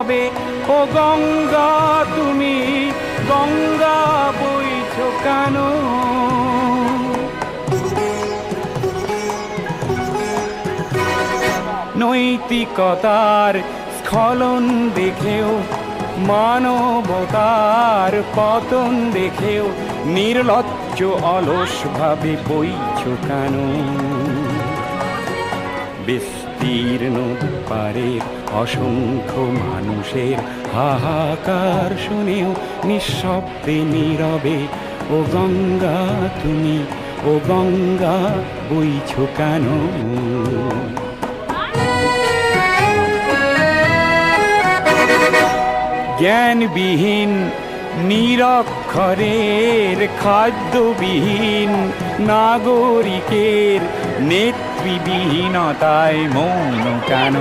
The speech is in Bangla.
নীরবে। ও গঙ্গা তুমি, গঙ্গা বইছো কেন? নৈতিকতার স্খলন দেখেও, মানবতার পতন দেখেও নির্লজ্জ অলস ভাবে বইছো কেন? বিস্তীর্ণ পারের অসংখ্য মানুষের হাহাকার শুনেও নিঃশব্দে নীরবে। ও গঙ্গা তুমি, ও গঙ্গা বইছো কেন? জ্ঞানবিহীন নিরক্ষরের, খাদ্যবিহীন নাগরিকের নেতৃবিহীনতায় মৌন কেন?